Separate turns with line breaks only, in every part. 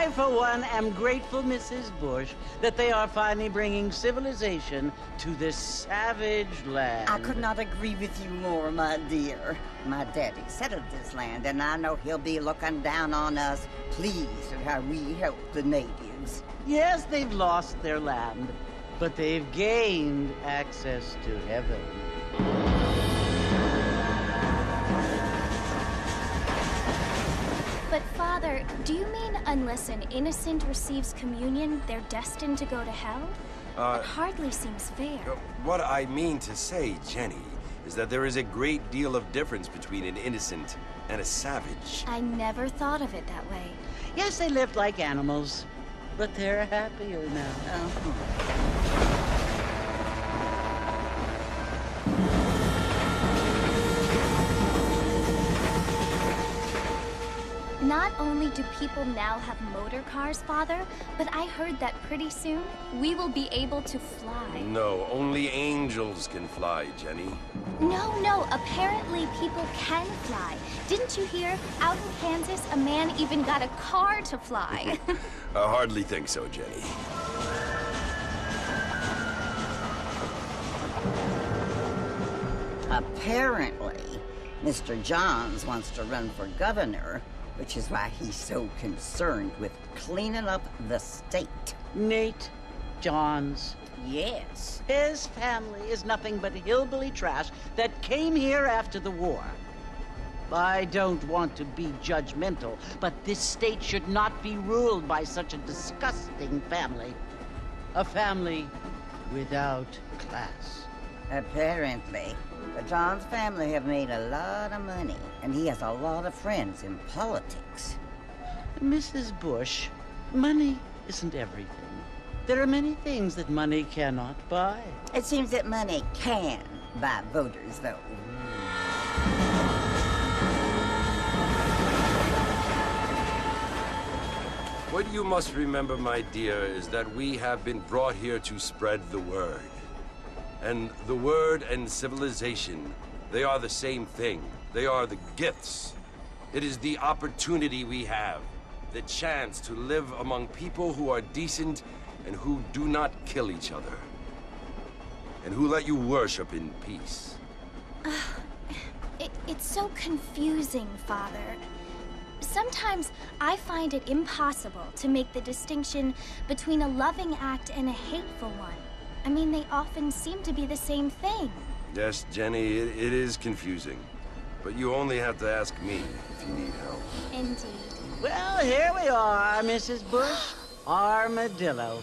I, for one, am grateful, Mrs. Bush, that they are finally bringing civilization to this savage land.
I could not agree with you more, my dear. My daddy settled this land, and I know he'll be looking down on us, pleased at how we help the natives.
Yes, they've lost their land, but they've gained access to heaven.
But Father, do you mean unless an innocent receives communion, they're destined to go to hell? It hardly seems fair.
What I mean to say, Jenny, is that there is a great deal of difference between an innocent and a savage.
I never thought of it that way.
Yes, they lived like animals, but they're happier now.
Not only do people now have motor cars, Father, but I heard that pretty soon we will be able to fly.
No, only angels can fly, Jenny.
No, apparently people can fly. Didn't you hear? Out in Kansas, a man even got a car to fly.
I hardly think so, Jenny.
Apparently, Mr. Johns wants to run for governor, which is why he's so concerned with cleaning up the state.
Nate Johns.
Yes.
His family is nothing but hillbilly trash that came here after the war. I don't want to be judgmental, but this state should not be ruled by such a disgusting family. A family without class.
Apparently. The Johns family have made a lot of money, and he has a lot of friends in politics.
Mrs. Bush, money isn't everything. There are many things that money cannot buy.
It seems that money can buy voters, though.
What you must remember, my dear, is that we have been brought here to spread the word. And the word and civilization, they are the same thing. They are the gifts. It is the opportunity we have, the chance to live among people who are decent and who do not kill each other, and who let you worship in peace.
It's so confusing, Father. Sometimes I find it impossible to make the distinction between a loving act and a hateful one. I mean, they often seem to be the same thing.
Yes, Jenny, it is confusing. But you only have to ask me if you need help.
Indeed.
Well, here we are, Mrs. Bush. Armadillo.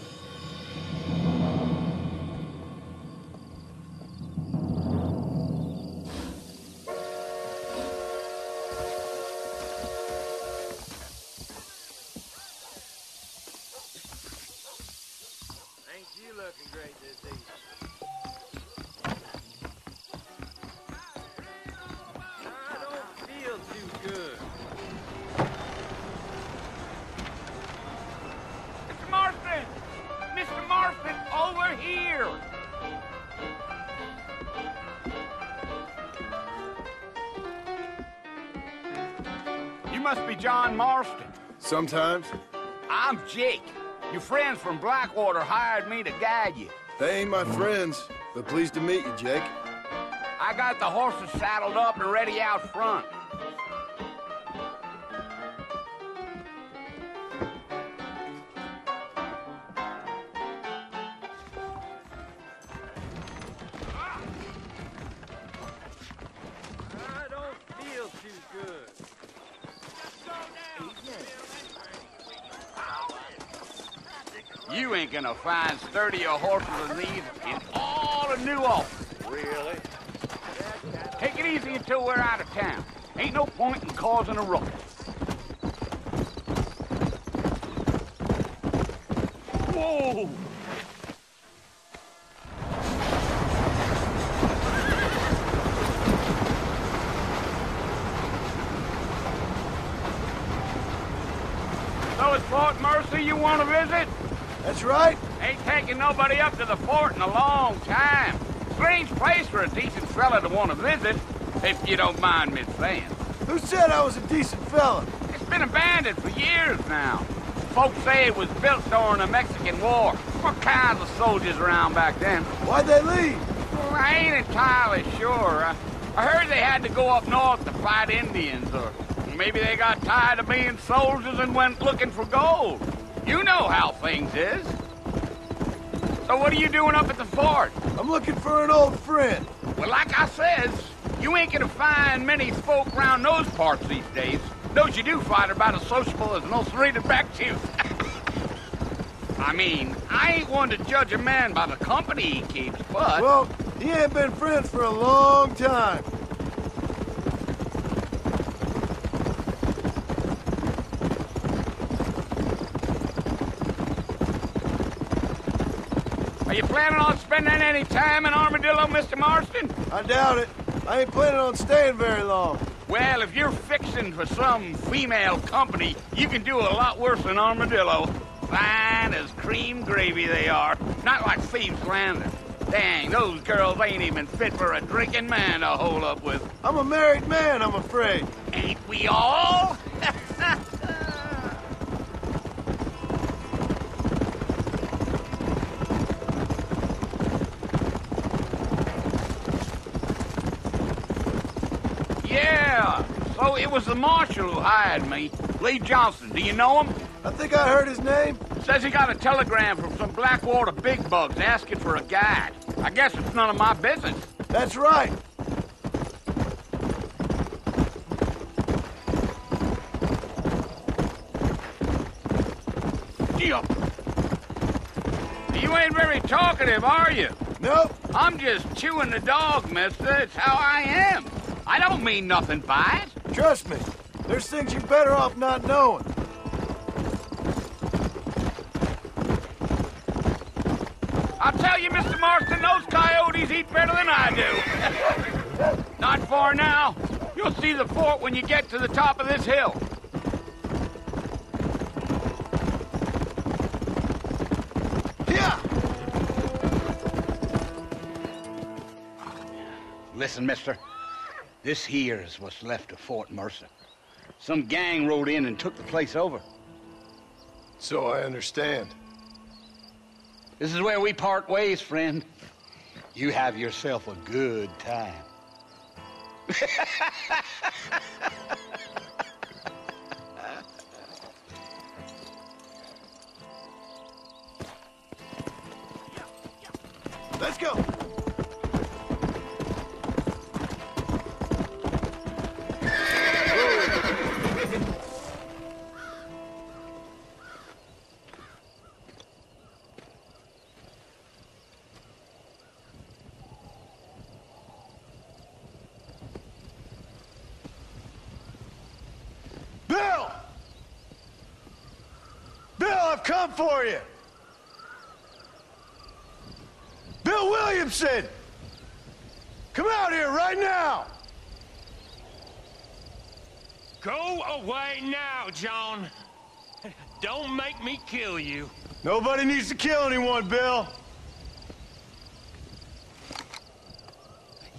Looking great this evening. I don't feel too good. Mr. Marston! Mr. Marston, over here! You must be John Marston.
Sometimes.
I'm Jake. Your friends from Blackwater hired me to guide you.
They ain't my friends, but pleased to meet you, Jake.
I got the horses saddled up and ready out front. I don't feel too good. Just go down. You ain't gonna find sturdier horses than these in all of New Orleans. Really? Take it easy until we're out of town. Ain't no point in causing a ruckus. Whoa! So it's Fort Mercy you want to visit?
That's right.
Ain't taking nobody up to the fort in a long time. Strange place for a decent fella to want to visit, if you don't mind me saying.
Who said I was a decent fella?
It's been abandoned for years now. Folks say it was built during the Mexican War. What kinds of soldiers around back then?
Why'd they leave?
Well, I ain't entirely sure. I heard they had to go up north to fight Indians, or maybe they got tired of being soldiers and went looking for gold. You know how things is. So what are you doing up at the fort?
I'm looking for an old friend.
Well, like I says, you ain't gonna find many folk around those parts these days. Those you do find are about as sociable as an ulcerated back tooth. I mean, I ain't one to judge a man by the company he keeps, but...
Well, he ain't been friends for a long time.
Are you planning on spending any time in Armadillo, Mr. Marston?
I doubt it. I ain't planning on staying very long.
Well, if you're fixing for some female company, you can do a lot worse than Armadillo. Fine as cream gravy they are. Not like Thieves Landing. Dang, those girls ain't even fit for a drinking man to hole up with.
I'm a married man, I'm afraid.
Ain't we all? Yeah, so it was the marshal who hired me. Lee Johnson, do you know him?
I think I heard his name.
Says he got a telegram from some Blackwater big bugs asking for a guide. I guess it's none of my business.
That's right.
You ain't very talkative, are you?
Nope.
I'm just chewing the dog, mister. It's how I am. I don't mean nothing by it.
Trust me. There's things you're better off not knowing.
I'll tell you, Mr. Marston, those coyotes eat better than I do. Not far now. You'll see the fort when you get to the top of this hill.
Yeah.
Listen, mister. This here is what's left of Fort Mercer. Some gang rode in and took the place over.
So I understand.
This is where we part ways, friend. You have yourself a good time.
Let's go. Bill! Bill, I've come for you! Bill Williamson! Come out here right now!
Go away now, John. Don't make me kill you.
Nobody needs to kill anyone, Bill.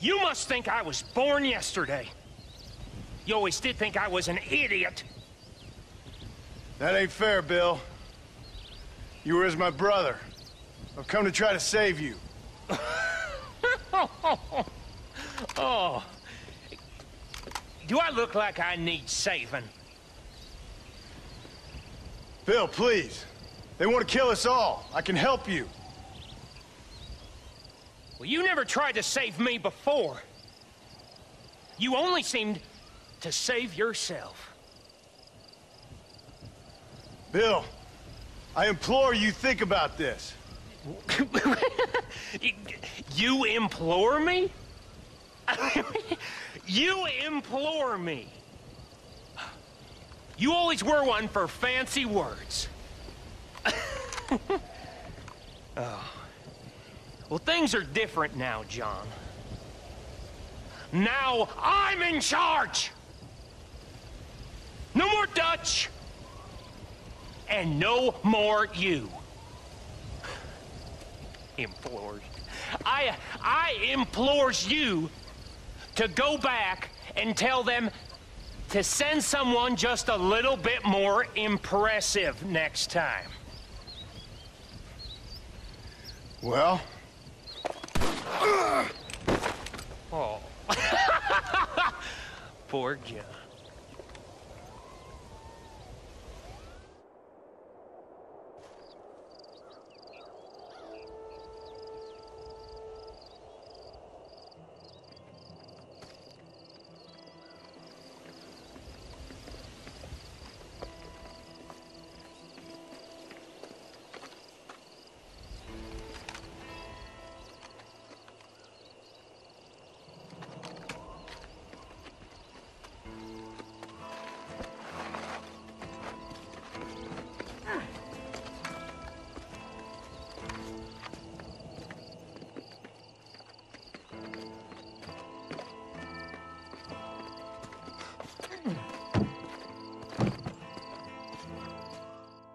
You must think I was born yesterday. You always did think I was an idiot.
That ain't fair, Bill. You were as my brother. I've come to try to save you.
Oh. Do I look like I need saving?
Bill, please. They want to kill us all. I can help you.
Well, you never tried to save me before. You only seemed to save yourself.
Bill, I implore you think about this.
You implore me? You implore me. You always were one for fancy words. Oh. Well, things are different now, John. Now I'm in charge. No more Dutch. And no more you. Implores. I implores you to go back and tell them to send someone just a little bit more impressive next time.
Well?
Oh. Poor John.